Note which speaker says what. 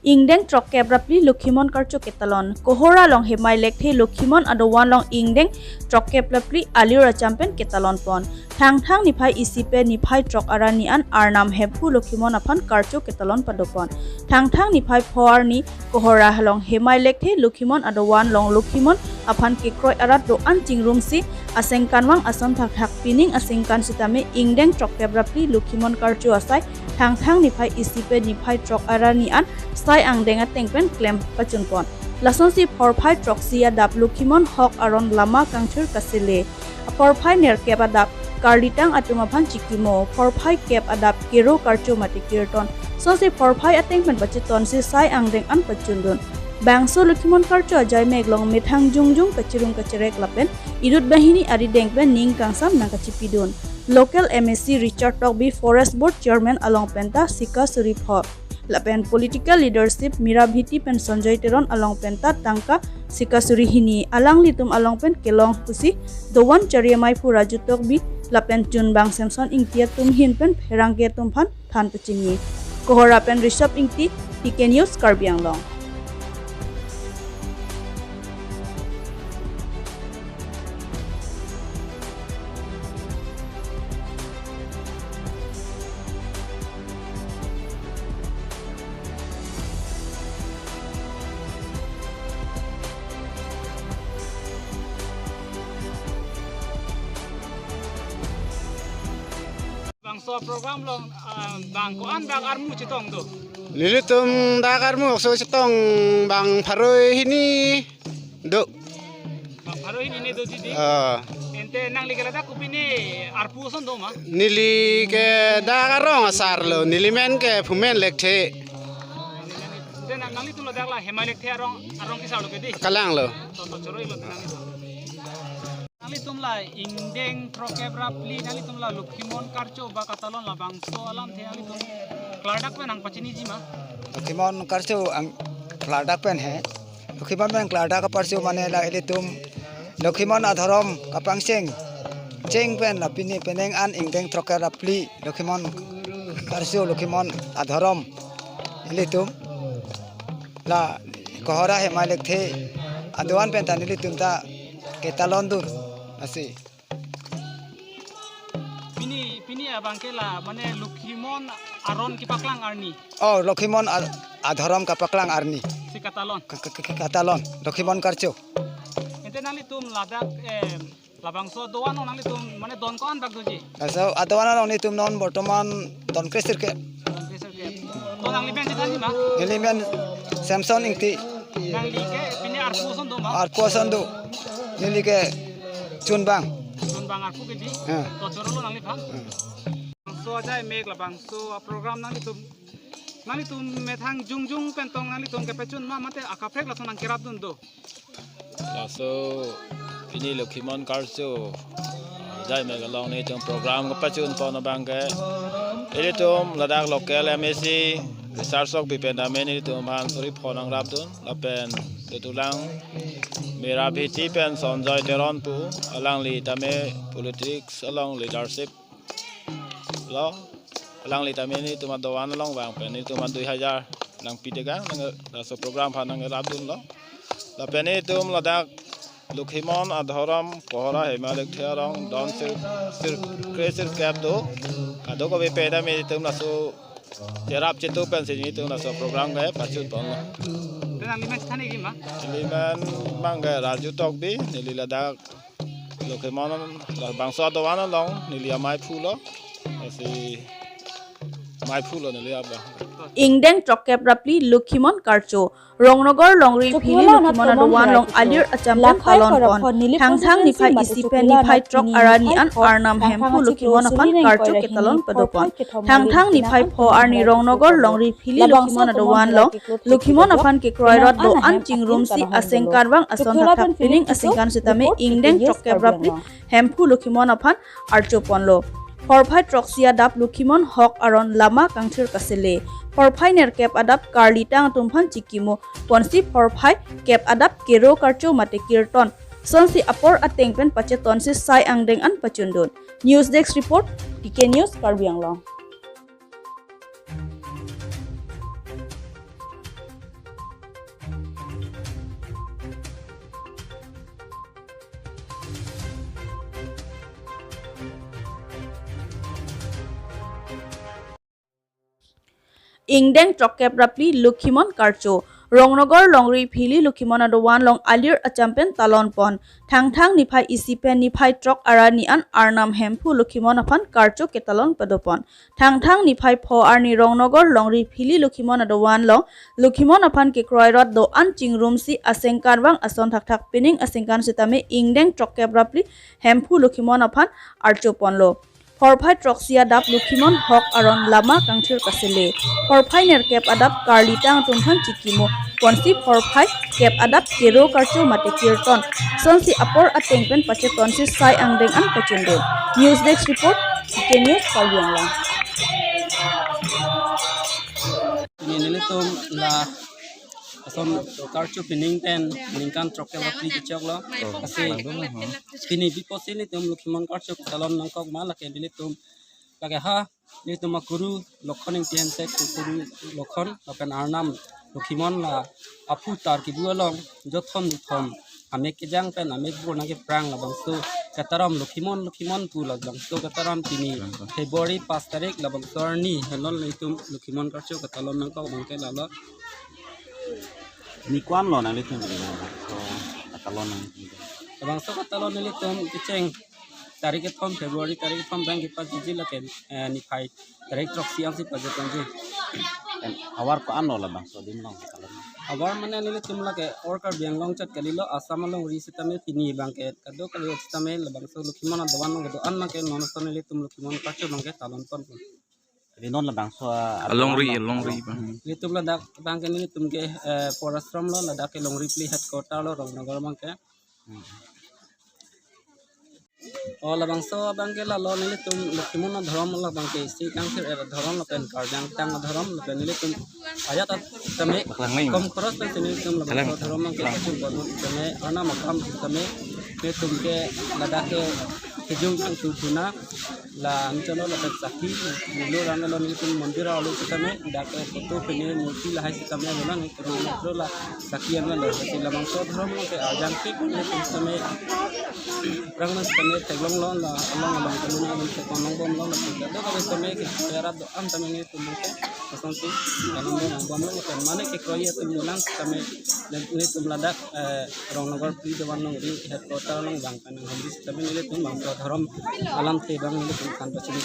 Speaker 1: Ingdeng trok kebrapli Lukhimon karcho ketalon. Kohora long hemai lekhe Lukhimon adawan long ingdeng trok kebrapli alira champion ketalon pon. Thang nipai isipe nipai trok aranian arnam hephu Lukhimon apan karcho ketalon padopon. Thang nipai phoar ni kohora long hemai lekhe Lukhimon adawan long Lukhimon apan kekroi arat do anjing rumsi asengkanwang ason thak pining asengkan sitame ingdeng trok kebrapli Lukhimon karcho asai thang nipai isipe nipai trok aranian sai ang denga tengpen klem pachunpon lason si porphai troxia dap Lukhimon hok aron lama kangchur kasile porphai ner kep adap karlitang atuma phan chikimo porphai kep adap kero karcho mati kirton so si porphai atengpen pachiton si sai ang deng an pachundun bangso Lukhimon karcho ajai meglong mithang jungjung kachirung kacirek lapen idut bahini ari dengpen ning kangsam nang kachipidun local MSC Richard Tokbi Forest Board Chairman along penta Sika Suripho Lapen political leadership Mira Bhiti pen Sanjay Teron along penta tangka Sikasuri hini alang litum along pen kelong pusi dowan chariamai pu Raju Tokbi lapen Junbang Samson ingtia tum hin pen pherangke tumphan than pechingi kohora pen Rishabh ingti TK News KARBI Anglong
Speaker 2: So program long bang ko an bang armu chitong do
Speaker 3: Lilitum dakarmu so chitong bang pharoi hini do
Speaker 2: bang pharoi hini do jidi ente nang ligala da kupini arpu son do ma
Speaker 3: nili ke dakarong asarlo nilimen ke phumen lekthe
Speaker 2: ente nang li tulo dakla hemalek the arong kisalo ke di
Speaker 3: kalang lo
Speaker 2: to choroi lo nang li nali tumla ingdeng trokebrapli nali tumla Lukhimon karcho ba katalon la bangso alam the nali tum kladak pe nang pachini jima
Speaker 4: Lukhimon karcho ang kladak pen hai Lukhimon pen kladak ka parcho mane la ele tum Lukhimon adharom kapangseng cheng pen apini peneng an ingdeng trokebrapli Lukhimon karcho Lukhimon adharom ele tum la kohora he malek the adwan pen tanili tum ta ketalon dur asi
Speaker 2: pini abangkela mane Lukhimon aron kipaklang arni
Speaker 4: oh Lukhimon adharom kapaklang arni
Speaker 2: si katalon
Speaker 4: katalon Lukhimon karcho
Speaker 2: ente nali tum ladak labangso doan nali tum mane don ko an bag doji
Speaker 4: so adwana nong ni tum non bortoman don kresir ke
Speaker 2: to nang liben jani ma
Speaker 4: Elimen Samson ingti
Speaker 2: nang like pini arpu son do ma
Speaker 4: arpo sandu nilike Junbang
Speaker 2: arpu ke di to chorolo nang liphang so ajai meg labang so program nang tum methang jungjung pentong nang tum kepechun ma mate akaprek la sonang kirap dun do
Speaker 5: so ini Lukhimon karcho jai meg along ni tum program ko pachun pon bang ke ele tum ladak local MSC research sok bipendamen ni tum han suri phonang rap dun lapen tulang Mira Bhiti pen Sanjay Teron pu alang li tame politics along leadership lo alang li tame ni tuma doan along bang pen ni tuma 2000 nang pidega nang so program phan nang rabdun lo la pen ni tum ladak Lukhimon adharam kohora hemalek therong don sir kresir cap do ado ko be peda me tum na so terap chitu pen sini tum na so program ga pachut pon lo
Speaker 2: nang limen thani gi ma
Speaker 5: liman mangga Raju Tokbi nili ladak Lukhimon la bangso doan long nili mai phulo asi mai phulo nili aba
Speaker 1: ingdeng trok kebrapli Lukhimon karcho rongnogor longri phili Lukhimon adawan long alir acham kalon pon thang nipai isipe nipai trok arani an arnam hemphu Lukhimon apan karcho ketalon padopon thang nipai pho arni rongnogor longri phili Lukhimon adawan long Lukhimon apan kekroi rot do an chingrum si asengkarwang ason thak feeling asengkan sitame ingdeng trok kebrapli hemphu Lukhimon apan archo ponlo porphai troxia dap Lukhimon hok aron lama kangthir kasile porphai ner kep adap karlitang tumphan chikimo ponsi porphai kep adap kero karcho mate kirton sonsi apor atengpen pacheton si sai angdeng an pachundun news desk report TK News KARBI Anglong ingdeng trokkep rapli lukhimon karcho rongnogor longri phili lukhimon ado 1 long alir achampen talon pon thang niphai isipen niphai trok arani an arnam hempu lukhimon aphan karcho ketalon padopon thang niphai pho arni rongnogor longri phili lukhimon ado 1 long lukhimon aphan ke kroirot do an chingrum si asengkan bang ason thak pining asengkan sitame ingdeng trokkep rapli hempu lukhimon aphan archo ponlo Forphai Troxia dap lukhimon hok aron lama kangthir kasile Forphai ner kep adap karli tang tumhan chikimo konsi Forphai kep adap kero karcho mate kirton sonsi apor atengpen pache konsi sai angdeng an pachundo News Desk report KK News Kalbianglang
Speaker 6: ini nilitum la asom karchu pining ten ningkan trokke wakli chok lo kasi pini biposi nilitum lukhimon karchu talon nangkok mala ke nilitum lage ha nilitum akuru lokhon ing tian tek kuru lokhon apen arnam lukhimon la apu tar ki bualong jothom amek jang pen amek bur nage prang labang so kataram lukhimon pu labang so kataram tini February 5 tarik labang torni helon nilitum lukhimon karchu talon nangkok bangke lalo
Speaker 7: ni kuam lo nang litum ni so katalon nang
Speaker 6: abang so katalon ni litum kiceng tarik thom February tarik thom bang ki pas jiji la ken ni phai tarik trok siang si pajetan ji
Speaker 7: dan awar ko an lo la bang so dim long katalon
Speaker 6: awar mane ni litum la ke orkar benglong chat kalilo asam long ri sitame tini bang ke kado kali sitame la bang so lukhimon dawan long do an ke non so ni litum lukhimon kacho bang ke talon pon
Speaker 7: di non la bang so
Speaker 5: longri
Speaker 6: litum la dak bang ke ni litum ke porastrom lo la dak ke longri pli headquarter lo rongnagor bang ke la bang so bang ke la lo ni litum lukhimon dharam la bang ke si kang thir dharam la pen karjang tang dharam la pen ni litum ayat tame kom khoros pen ni litum la bang so dharam bang ke chum bon tame ana makam tame pe tum ke la dak ke kejung ang tuna la anchalo la sakhi lo ranga lo ni tum mandir alu tame dak ke foto pene murti la hai tame la ni tum la sakhi an la la bang so dharam ke ajang ke ni tum tame rangnas tame teglong lo la along along kaluna ni ke konong bom lo la do ka tame ke tera do am tame ni tum ke pasanti along bom lo kan mane ke kroya tum lang tame ni tum la dak rongnagor pri dewan nong ri headquarter long bang kan nang habis tame ni tum bang so dharam alam te bang ni tum kan pachini